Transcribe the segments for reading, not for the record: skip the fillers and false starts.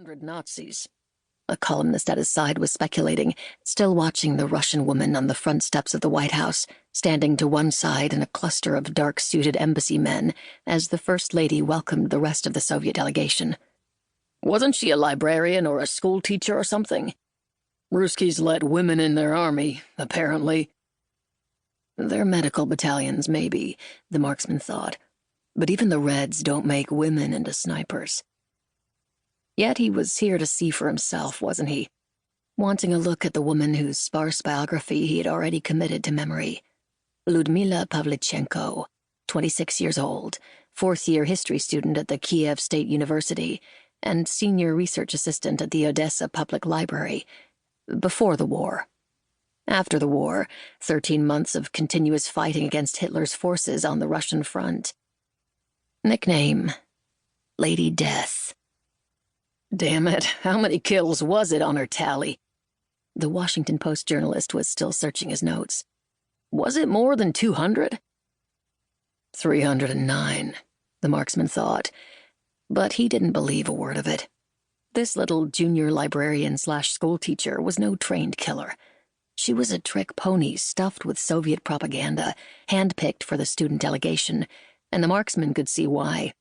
200 Nazis, a columnist at his side was speculating, still watching the Russian woman on the front steps of the White House, standing to one side in a cluster of dark-suited embassy men as the First Lady welcomed the rest of the Soviet delegation. Wasn't she a librarian or a school teacher or something? Ruskies let women in their army, apparently. Their medical battalions, maybe, the marksman thought, but even the Reds don't make women into snipers. Yet he was here to see for himself, wasn't he? Wanting a look at the woman whose sparse biography he had already committed to memory. Ludmila Pavlichenko, 26 years old, fourth-year history student at the Kiev State University, and senior research assistant at the Odessa Public Library, before the war. After the war, 13 months of continuous fighting against Hitler's forces on the Russian front. Nickname, Lady Death. Damn it, how many kills was it on her tally? The Washington Post journalist was still searching his notes. Was it more than 200? 309, the marksman thought, but he didn't believe a word of it. This little junior librarian/school teacher was no trained killer. She was a trick pony stuffed with Soviet propaganda, handpicked for the student delegation, and the marksman could see why.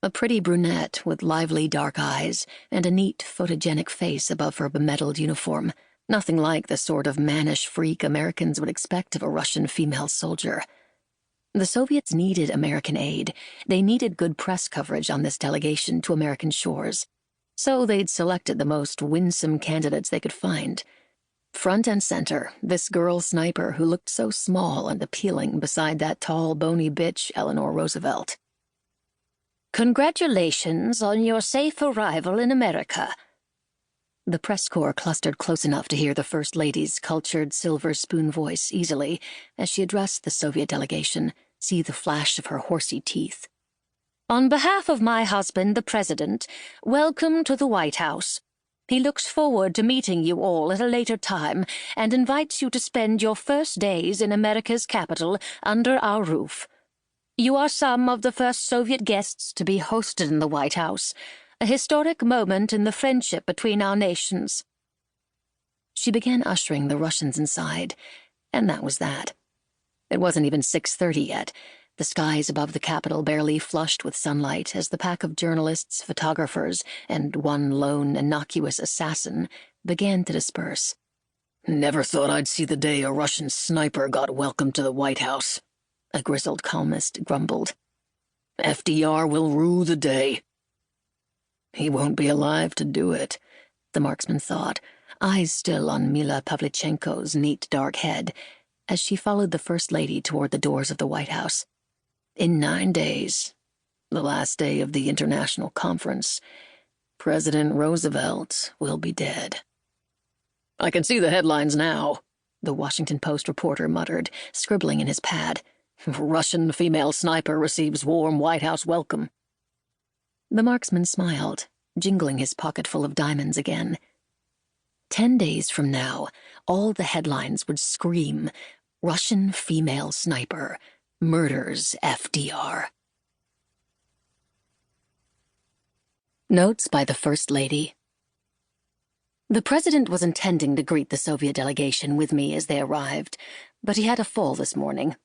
A pretty brunette with lively dark eyes and a neat, photogenic face above her bemedaled uniform, nothing like the sort of mannish freak Americans would expect of a Russian female soldier. The Soviets needed American aid. They needed good press coverage on this delegation to American shores. So they'd selected the most winsome candidates they could find. Front and center, this girl sniper who looked so small and appealing beside that tall, bony bitch, Eleanor Roosevelt. Congratulations on your safe arrival in America. The press corps clustered close enough to hear the First Lady's cultured silver spoon voice easily as she addressed the Soviet delegation, see the flash of her horsey teeth. On behalf of my husband, the President, welcome to the White House. He looks forward to meeting you all at a later time and invites you to spend your first days in America's capital under our roof. You are some of the first Soviet guests to be hosted in the White House, a historic moment in the friendship between our nations. She began ushering the Russians inside, and that was that. It wasn't even 6:30 yet, the skies above the Capitol barely flushed with sunlight as the pack of journalists, photographers, and one lone, innocuous assassin began to disperse. Never thought I'd see the day a Russian sniper got welcomed to the White House, a grizzled columnist grumbled. FDR will rue the day. He won't be alive to do it, the marksman thought, eyes still on Mila Pavlichenko's neat dark head, as she followed the First Lady toward the doors of the White House. In 9 days, the last day of the international conference, President Roosevelt will be dead. I can see the headlines now, the Washington Post reporter muttered, scribbling in his pad. Russian female sniper receives warm White House welcome. The marksman smiled, jingling his pocket full of diamonds again. 10 days from now, all the headlines would scream, Russian female sniper murders FDR. Notes by the First Lady. The President was intending to greet the Soviet delegation with me as they arrived, but he had a fall this morning.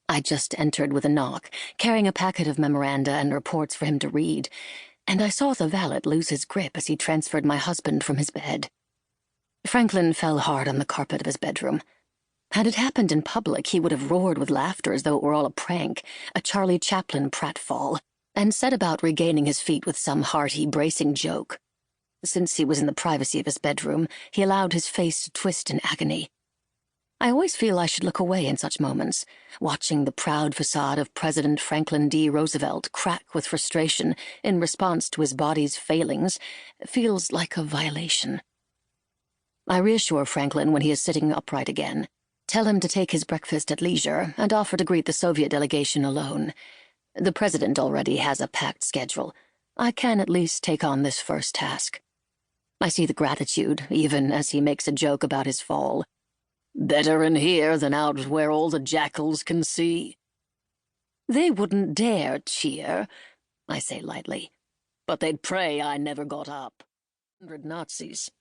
I just entered with a knock, carrying a packet of memoranda and reports for him to read, and I saw the valet lose his grip as he transferred my husband from his bed. Franklin fell hard on the carpet of his bedroom. Had it happened in public, he would have roared with laughter as though it were all a prank, a Charlie Chaplin pratfall, and set about regaining his feet with some hearty, bracing joke. Since he was in the privacy of his bedroom, he allowed his face to twist in agony. I always feel I should look away in such moments, watching the proud facade of President Franklin D. Roosevelt crack with frustration in response to his body's failings feels like a violation. I reassure Franklin when he is sitting upright again, tell him to take his breakfast at leisure, and offer to greet the Soviet delegation alone. The President already has a packed schedule. I can at least take on this first task. I see the gratitude, even as he makes a joke about his fall. Better in here than out where all the jackals can see. They wouldn't dare cheer, I say lightly, but they'd pray I never got up. 100 Nazis.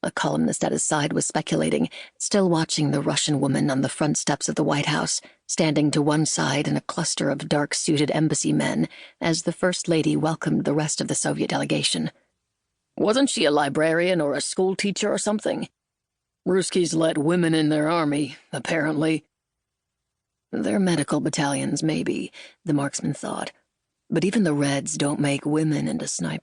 A columnist at his side was speculating, still watching the Russian woman on the front steps of the White House, standing to one side in a cluster of dark-suited embassy men as the First Lady welcomed the rest of the Soviet delegation. Wasn't she a librarian or a schoolteacher or something? Ruskies let women in their army, apparently. Their medical battalions, maybe, the marksman thought. But even the Reds don't make women into snipers.